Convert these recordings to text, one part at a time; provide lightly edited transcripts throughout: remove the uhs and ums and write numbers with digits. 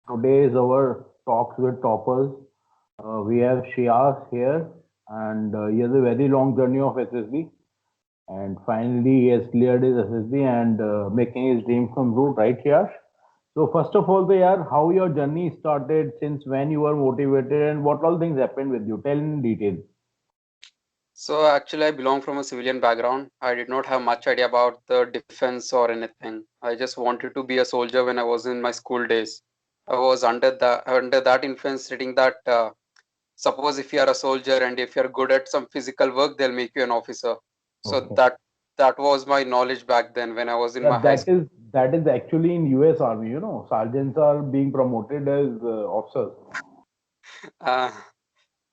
Today is our talks with toppers. We have Shias here, and he has a very long journey of SSB. And finally, he has cleared his SSB and making his dream come true, right, Shias? So, first of all, yaar, how your journey started, since when you were motivated, and what all things happened with you? Tell in detail. So actually, I belong from a civilian background. I did not have much idea about the defense or anything. I just wanted to be a soldier when I was in my school days. I was under that influence, reading that suppose if you are a soldier and if you are good at some physical work, they'll make you an officer. So Okay. that was my knowledge back then when I was in Yeah, my high school. that is actually in US Army. Sergeants are being promoted as officers. Uh,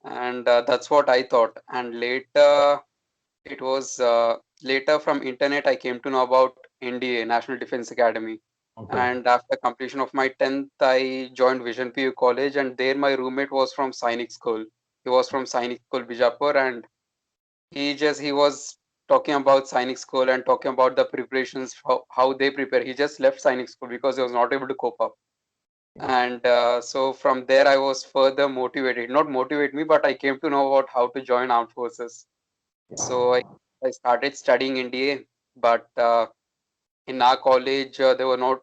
and that's what I thought. And later it was later from internet I came to know about NDA, National Defense Academy. Okay. And after completion of my 10th, I joined Vision PU College, and there my roommate was from Sainik School. He was from Sainik School, Bijapur, and he was talking about Sainik School and talking about the preparations, how they prepare. He just left Sainik School because he was not able to cope up. And so from there, I was further motivated. Not motivate me, but I came to know about how to join armed forces. So I started studying NDA, but in our college there were no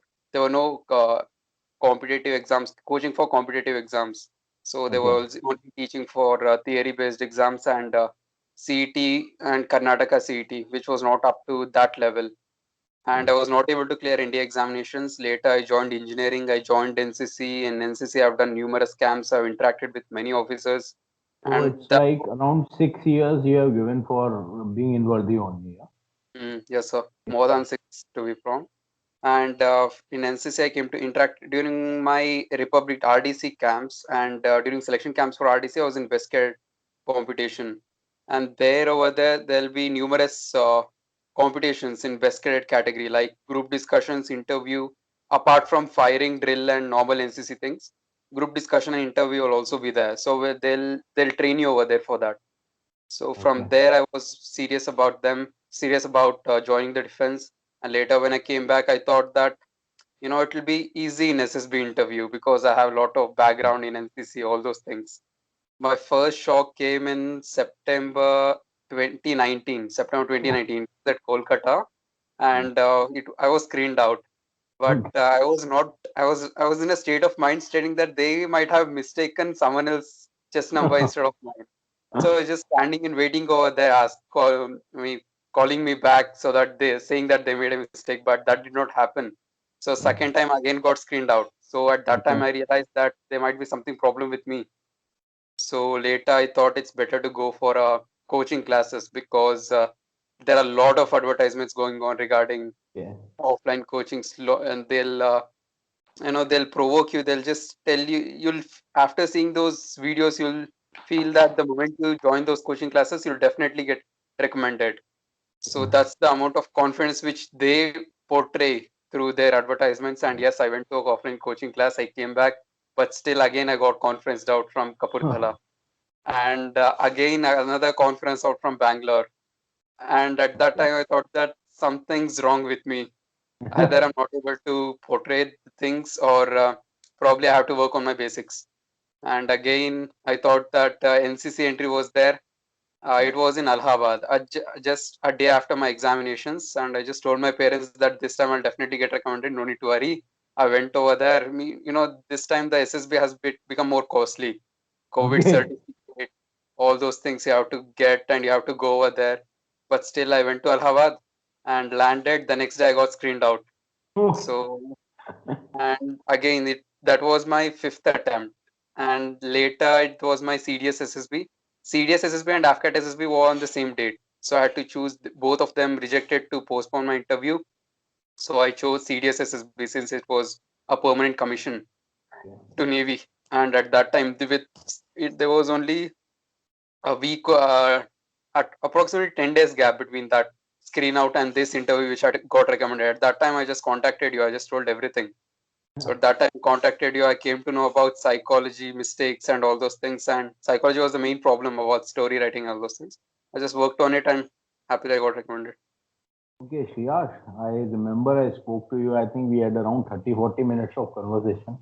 competitive exams, coaching for competitive exams. So they Okay. were also only teaching for theory based exams and CET and Karnataka CET, which was not up to that level. And I was not able to clear India examinations. Later, I joined engineering. I joined NCC. In NCC, I've done numerous camps. I've interacted with many officers, So and it's that like around 6 years you have given for being in Worthy only. Yeah? yes, sir, more than six to be from. And in NCC, I came to interact during my Republic RDC camps, and during selection camps for RDC, I was in West Cadet competition. And there, over there, there'll be numerous competitions in West Cadet category, like group discussions, interview. Apart from firing, drill, and normal NCC things, group discussion and interview will also be there. So they'll train you over there for that. So Okay. from there, I was serious about joining the defense. And later, when I came back, I thought that it will be easy in SSB interview because I have a lot of background in NCC, all those things. My first shock came in September Oh, 2019 at Kolkata, yeah. and I was screened out. But Okay. I was not. I was in a state of mind stating that they might have mistaken someone else's chest number instead of mine. So I was just standing and waiting over there, calling me back so that they saying that they made a mistake, but that did not happen. So second time again got screened out. So at that Okay. time I realized that there might be something problem with me. So later I thought it's better to go for coaching classes because there are a lot of advertisements going on regarding Yeah. offline coaching, and they'll provoke you. They'll just tell you after seeing those videos you'll feel that the moment you join those coaching classes you'll definitely get recommended. So that's the amount of confidence which they portray through their advertisements. And yes, I went to a offline coaching class. I came back, but still again I got conferenced out from Kapurthala, and again another conference out from Bangalore. And at that Okay. time I thought that something's wrong with me. Either I'm not able to portray the things, or probably I have to work on my basics. And again, I thought that NCC entry was there. It was in Allahabad, just a day after my examinations, and I just told my parents that this time I'll definitely get recommended. No need to worry. I went over there. This time the SSB has become more costly. COVID Okay. certificate, all those things you have to get, and you have to go over there. But still, I went to Allahabad and landed. The next day, I got screened out. Oh, So, and again, that was my fifth attempt. And later, it was my CDS SSB. CDS SSB and AFCAT SSB were on the same date. So, I had to choose both of them rejected to postpone my interview. So, I chose CDS SSB since it was a permanent commission to Navy. And at that time, there was only a week, at approximately 10 days gap between that screen out and this interview, which I got recommended. At that time, I just contacted you. I just told everything. So at that time, I contacted you. I came to know about psychology, mistakes, and all those things. And psychology was the main problem about story writing, all those things. I just worked on it, and happily I got recommended. okay, Shiyash. I remember I spoke to you. I think we had around 30, 40 minutes of conversation.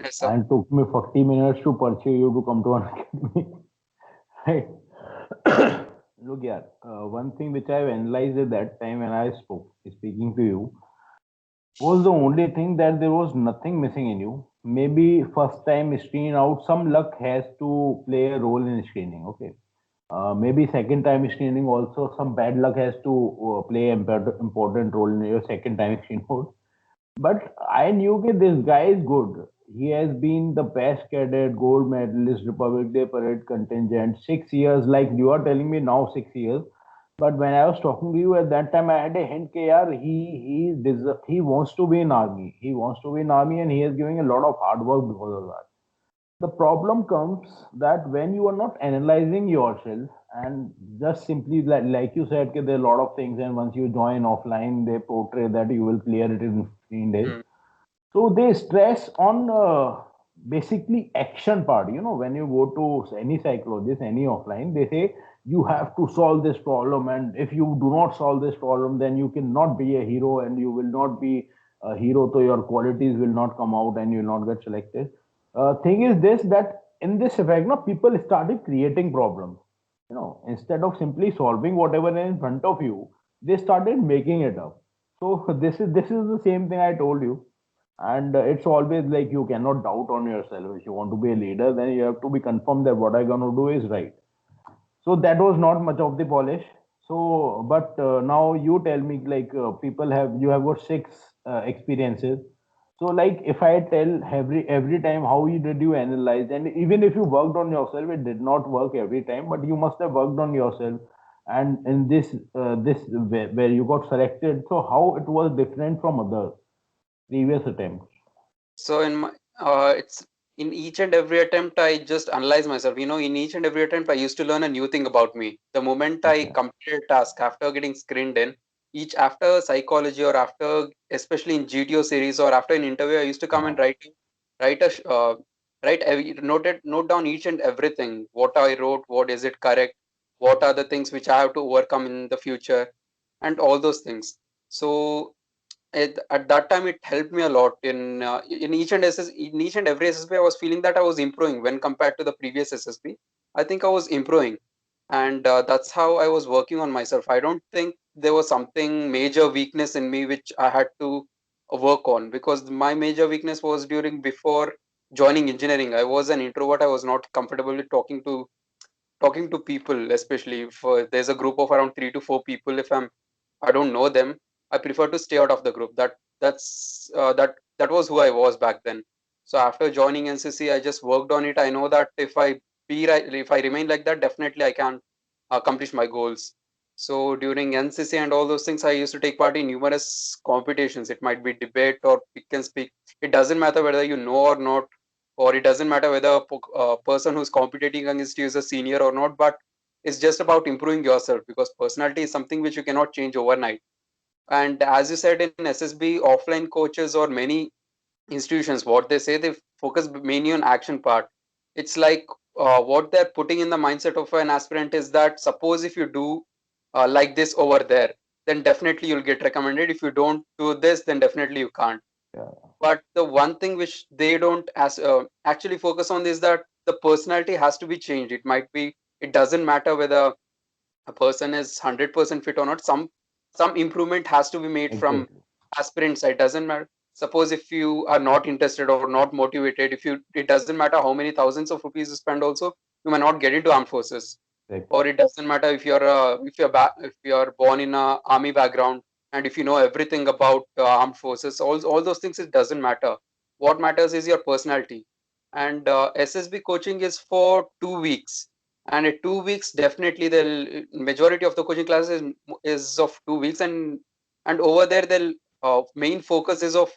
Yes, sir. and took me 40 minutes to pursue you to come to an academy. Right? Look, yeah, one thing which I've analyzed at that time when I spoke, speaking to you, was the only thing that there was nothing missing in you. Maybe first time screen out, some luck has to play a role in screening. Okay. Maybe second time screening also some bad luck has to play important role in your second time screen out. But I knew that this guy is good. He has been the best cadet, gold medalist, Republic Day parade contingent, 6 years. Like you are telling me now, 6 years. But when I was talking to you at that time, I had a hint that yaar, he wants to be in army. He wants to be in army, and he is giving a lot of hard work because of that. The problem comes that when you are not analyzing yourself and just simply like you said, there are a lot of things, and once you join offline, they portray that you will clear it in 15 days. Mm. So they stress on basically action part. When you go to any psychologist, any offline, they say you have to solve this problem, and if you do not solve this problem, then you cannot be a hero, and you will not be a hero. So your qualities will not come out, and you will not get selected. Thing is this that in this effect, people started creating problems. Instead of simply solving whatever is in front of you, they started making it up. So this is the same thing I told you, and it's always like you cannot doubt on yourself. If you want to be a leader, then you have to be confirmed that what I'm gonna do is right. So that was not much of the polish. So but now you tell me, like, people have you have got six experiences. So like if I tell every time, how you did you analyze, and even if you worked on yourself, it did not work every time, but you must have worked on yourself. And in this where you got selected, so how it was different from other previous attempts? So in my it's in each and every attempt I just analyze myself. In each and every attempt I used to learn a new thing about me. The moment I Okay. completed a task after getting screened in, each after psychology or after especially in GTO series or after an interview, I used to come and Uh, write a note down each and everything. What I wrote, what is it correct, what are the things which I have to overcome in the future, and all those things. So at that time it helped me a lot in in each and every SSB. I was feeling that I was improving when compared to the previous SSB. I think I was improving, and that's how I was working on myself. I don't think there was something major weakness in me which I had to work on, because my major weakness was during before joining engineering. I was an introvert. I was not comfortable with talking to people, especially if there's a group of around 3 to 4 people. If I don't know them, I prefer to stay out of the group. That was who I was back then. So after joining NCC, I just worked on it. I know that if I remain like that, definitely I can accomplish my goals. So during NCC and all those things, I used to take part in numerous competitions. It might be debate or pick and speak. It doesn't matter whether you know or not, or it doesn't matter whether a person who's competing against you is a senior or not. But it's just about improving yourself, because personality is something which you cannot change overnight. And as you said, in SSB, offline coaches or many institutions, what they say, they focus mainly on action part. It's like what they're putting in the mindset of an aspirant is that, suppose if you do like this over there, then definitely you'll get recommended. If you don't do this, then definitely you can't. yeah. But the one thing which they don't actually focus on is that the personality has to be changed. It doesn't matter whether a person is 100% fit or not. Some improvement has to be made from Exactly. aspirant side. Doesn't matter. Suppose if you are not interested or not motivated, if you it doesn't matter how many thousands of rupees you spend also, you may not get into armed forces. Exactly. Or it doesn't matter if you're born in a army background, and if you know everything about armed forces, all those things, it doesn't matter. What matters is your personality. And SSB coaching is for 2 weeks, and in 2 weeks definitely the majority of the coaching classes is of 2 weeks. And over there they'll main focus is of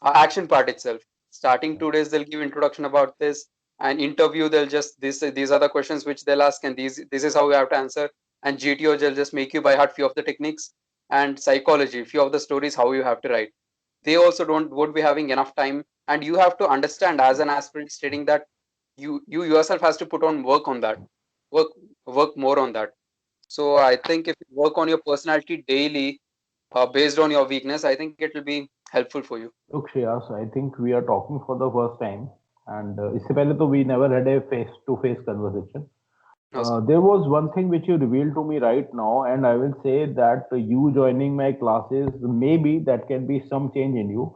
action part itself. Starting 2 days they'll give introduction about this, and interview they'll just these are the questions which they'll ask, and this is how you have to answer. And GTO they'll just make you by heart few of the techniques. And psychology, few of the stories how you have to write. They also don't won't be having enough time, and you have to understand as an aspirant stating that you yourself has to put on work on that, work work more on that. So I think if you work on your personality daily, based on your weakness, I think it will be helpful for you. Look, Shreyas, I think we are talking for the first time. and इससे पहले तो we never had a face to face conversation. No, sir. There was one thing which you revealed to me right now, and I will say that you joining my classes, maybe that can be some change in you.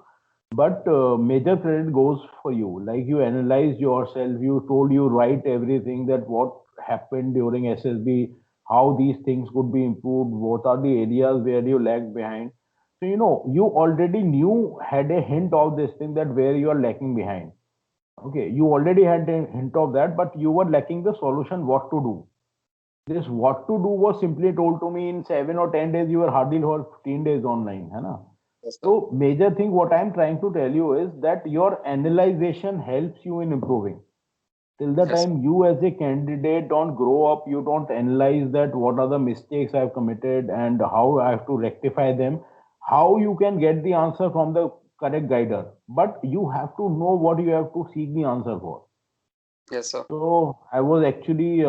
But major credit goes for you. Like you analyzed yourself, you told you write everything that what happened during SSB, how these things could be improved, what are the areas where you lagged behind. So you already knew had a hint of this thing that where you are lacking behind. Okay, you already had a hint of that, but you were lacking the solution what to do. This what to do was simply told to me in 7 or 10 days. You were hardly for 15 days online, है ना? Yes, sir. So major thing what I'm trying to tell you is that your analyzation helps you in improving. Till the Yes, sir. time you as a candidate don't grow up, you don't analyze that what are the mistakes I've committed and how I have to rectify them, how you can get the answer from the correct guider. But you have to know what you have to seek the answer for. Yes, sir. So I was actually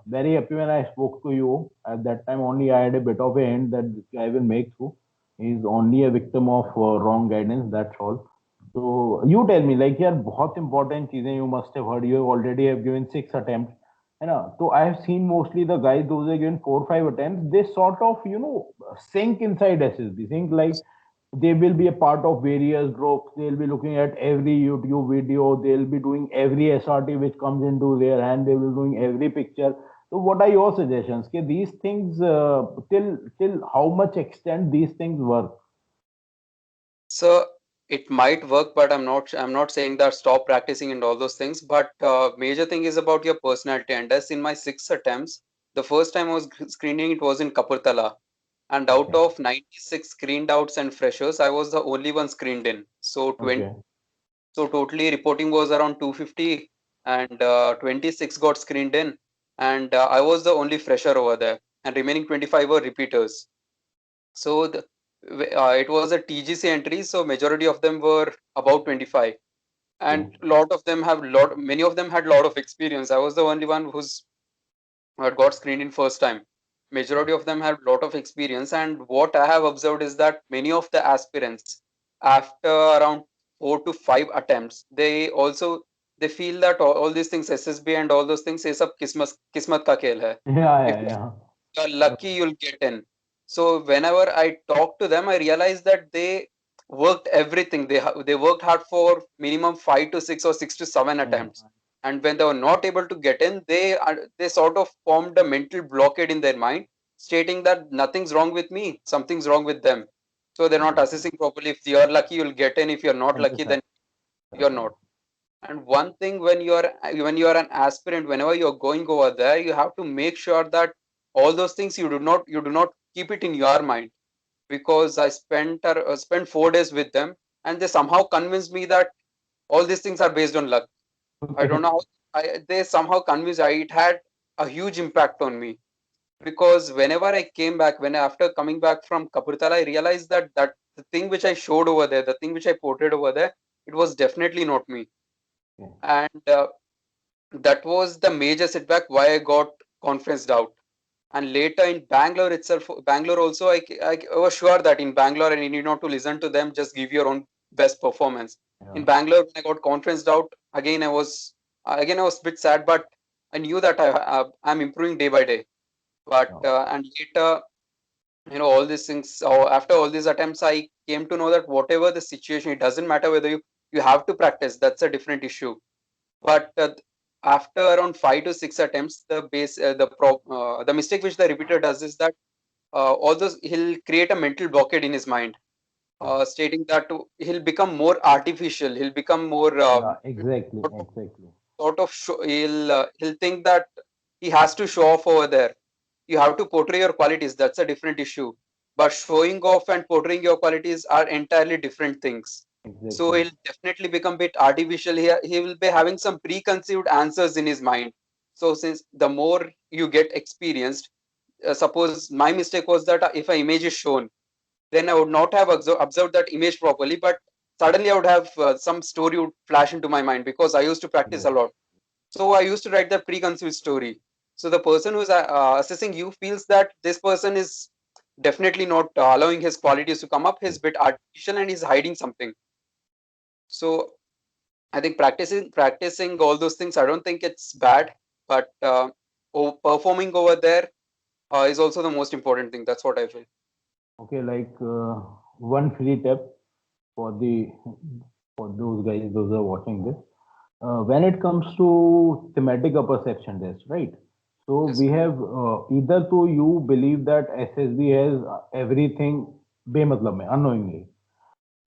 very happy when I spoke to you. At that time, only I had a bit of a hint that this guy will make through. He's only a victim of wrong guidance. That's all. So you tell me, like यार बहुत important चीजें you must have heard. You already have given 6 attempts. है ना? So I have seen mostly the guys those are given 4 or 5 attempts. They sort of sink inside SSB. Think like they will be a part of various groups. They'll be looking at every YouTube video. They'll be doing every SRT which comes into their hand. They will be doing every picture. So, what are your suggestions? Okay, these things till how much extent these things work? So it might work, but I'm not saying that stop practicing and all those things. But major thing is about your personality. And as in my 6 attempts, the first time I was screening, it was in Kapurthala. And out Okay, of 96 screened outs and freshers, I was the only one screened in. So okay, totally reporting was around 250, and 26 got screened in, and I was the only fresher over there, and remaining 25 were repeaters. So it was a TGC entry, so majority of them were about 25, okay, and many of them had lot of experience. I was the only one who had got screened in first time. Majority of them had lot of experience, and what I have observed is that many of the aspirants, after around 4 to 5 attempts, they feel that all these things, SSB and all those things, ये सब किस्मत का खेल है. yeah, If yeah, yeah. you're lucky, you'll get in. So whenever I talk to them, I realize that they worked everything. They worked hard for minimum 5 to 6 or 6 to 7 attempts, and when they were not able to get in, they sort of formed a mental blockade in their mind, stating that nothing's wrong with me, something's wrong with them. So they're not Understand, assessing properly. If you're lucky, you'll get in. If you're not lucky, understand, then you're understand. not. And one thing, when you're an aspirant, whenever you're going over there, you have to make sure that all those things you do not keep it in your mind. Because I spent 4 days with them, and they somehow convinced me that all these things are based on luck. I don't Okay, know how they somehow convinced. It had a huge impact on me, because whenever I came back, when after coming back from Kapurthala, I realized that the thing which I showed over there, the thing which I portrayed over there, it was definitely not me. okay, And that was the major setback why I got confidence doubt. And later in Bangalore itself, Bangalore also, I was sure that in Bangalore, and you need not to listen to them, just give your own best performance. In yeah, Bangalore, when I got confidence doubt, again I was a bit sad, but I knew that I'm improving day by day. But yeah, and later, all these things. After all these attempts, I came to know that whatever the situation, it doesn't matter whether you have to practice. That's a different issue. But after around 5 to 6 attempts, the mistake which the repeater does is that although he'll create a mental blockade in his mind, okay. stating that he'll become more artificial. He'll become more Yeah, exactly, sort of, exactly. he'll think that he has to show off over there. You have to portray your qualities. That's a different issue. But showing off and portraying your qualities are entirely different things. So Exactly. he'll definitely become a bit artificial. He will be having some preconceived answers in his mind. So since the more you get experienced, suppose my mistake was that if an image is shown, then I would not have observed that image properly, but suddenly I would have some story would flash into my mind because I used to practice Yes. a lot. So I used to write the preconceived story. So the person who's assessing you feels that this person is definitely not allowing his qualities to come up. He's a bit artificial and he's hiding something. So I think practicing all those things, I don't think it's bad, but performing over there is also the most important thing. That's what I feel. Okay, like one free tip for the for those guys, those who are watching this. When it comes to thematic upper section test, right? So Yes. we have either to you believe that SSB has everything बेमतलब में unknowingly,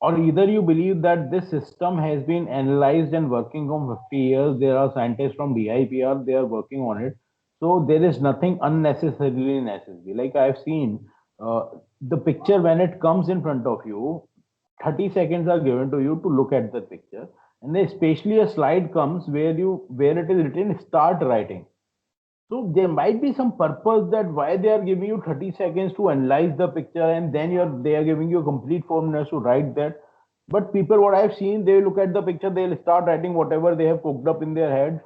or either you believe that this system has been analyzed and working on 50 years. There are scientists from DIPR, they are working on it. So there is nothing unnecessarily in SSB. Like I've seen the picture when it comes in front of you, 30 seconds are given to you to look at the picture. And then especially a slide comes where it is written start writing. So there might be some purpose that why they are giving you 30 seconds to analyze the picture and then they are giving you complete 4 minutes to write that. But people, what I've seen, they look at the picture, they'll start writing whatever they have cooked up in their head,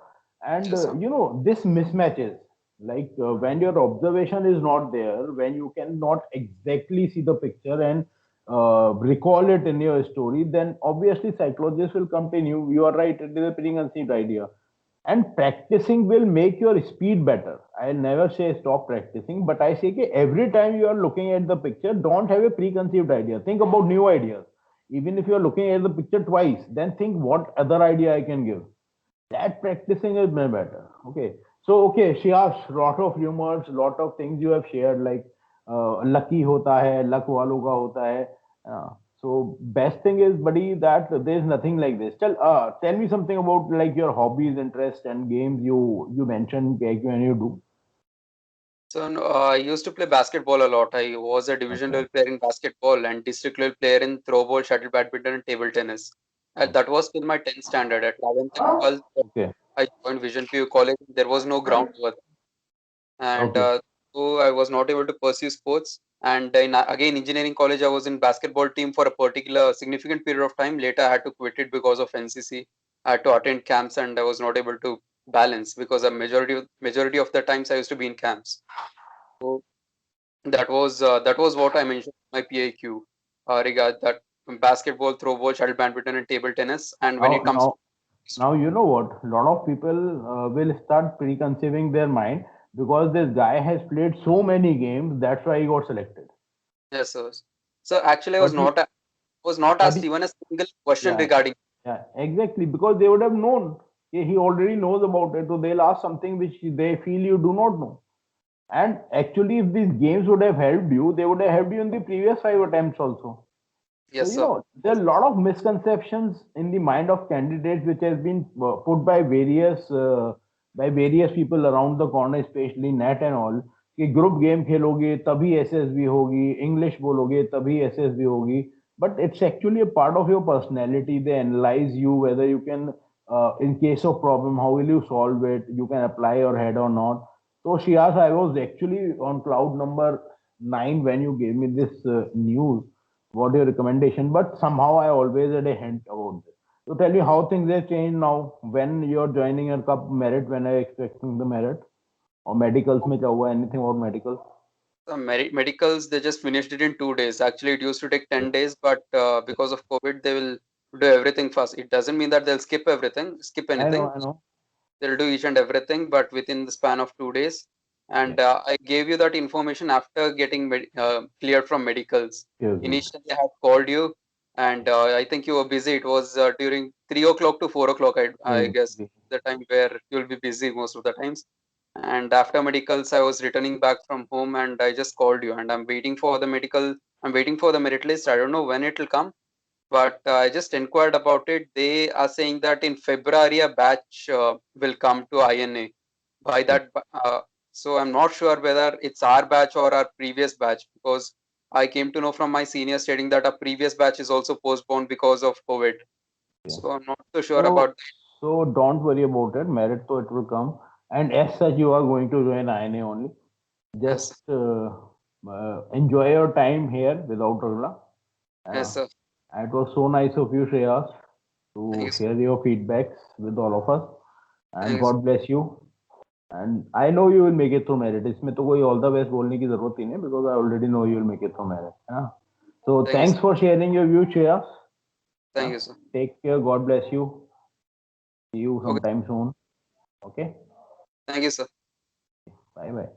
and Yes, sir. this mismatches. Like when your observation is not there, when you cannot exactly see the picture and recall it in your story, then obviously psychologists will continue. You are right; it is a preconceived idea, and practicing will make your speed better. I'll never say stop practicing, but I say that every time you are looking at the picture, don't have a preconceived idea, think about new ideas. Even if you are looking at the picture twice, then think what other idea I can give. That practicing is way better. Okay, so okay, she asked lot of rumors, lot of things you have shared, like lucky hota hai, luck walo ka hota hai. So best thing is, buddy, that there is nothing like this. Tell me something about like your hobbies, interests, and games you mentioned like when you do. So no, I used to play basketball a lot. I was a division Okay, level player in basketball and district level player in throw ball, shuttle badminton, and table tennis. That okay, was till my 10th standard. At 11th and 12th, okay, I joined Vision PU College. There was no ground over there, and okay, so I was not able to pursue sports. And in again engineering college, I was in basketball team for a particular significant period of time. Later, I had to quit it because of NCC. I had to attend camps, and I was not able to balance because a majority of the times I used to be in camps. So that was what I mentioned in my PIQ regard that basketball, throw ball, shuttle badminton, and table tennis. And when now it comes to now Now you know what? A lot of people will start preconceiving their mind because this guy has played so many games. That's why he got selected. yes, sir. So actually, I was But he, not but asked he, even a single question yeah, regarding. yeah, exactly. Because they would have known. He already knows about it. So they'll ask something which they feel you do not know. And actually, if these games would have helped you, they would have helped you in the previous 5 attempts also. So, Yes, sir. there are a lot of misconceptions in the mind of candidates which has been put by various people around the corner, especially net and all. कि group game खेलोगे तभी SSB होगी, English बोलोगे तभी SSB होगी. But it's actually a part of your personality. They analyze you whether you can, in case of problem, how will you solve it? You can apply your head or not. So she asked, I was actually on cloud number 9 when you gave me this news. What your recommendation? But somehow I always had a hint about this. So tell me how things have changed now. When you're joining your cup merit, when are you expecting the merit? Or medicals में क्या हुआ? Anything about medicals? So medicals, they just finished it in 2 days. Actually, it used to take 10 days, but because of COVID, they will do everything fast. It doesn't mean that they'll skip I know, anything. I know. They'll do each and everything, but within the span of 2 days. Yeah. And I gave you that information after getting cleared from medicals. Okay, okay. Initially, I had called you, and I think you were busy. It was during 3 o'clock to 4 o'clock, I Okay, guess, okay. the time where you'll be busy most of the times. And after medicals, I was returning back from home, and I just called you. And I'm waiting for the medical. I'm waiting for the merit list. I don't know when it will come, but I just inquired about it. They are saying that in February a batch will come to INA. By Okay. that, so I'm not sure whether it's our batch or our previous batch, because I came to know from my senior stating that a previous batch is also postponed because of COVID. Okay. So I'm not so sure So, about that. so don't worry about it. Merit, so it will come. And as such, you are going to join INA only. Just Yes, enjoy your time here without Ragla. yes, Uh, sir. it was so nice of you, Shreyas, Thank to you, sir. share your feedbacks with all of us. Thank And you, sir. God bless you. And I know you will make it through merit. इसमें तो कोई all the best बोलने की जरूरत ही नहीं, because I already know you will make it through merit. है ना? So Thank you, sir. thanks for sharing your view, Shreyas. Thank हाँ? you, sir. Take care. God bless you. See you Okay. sometime soon. Okay. Thank you, sir. Bye bye.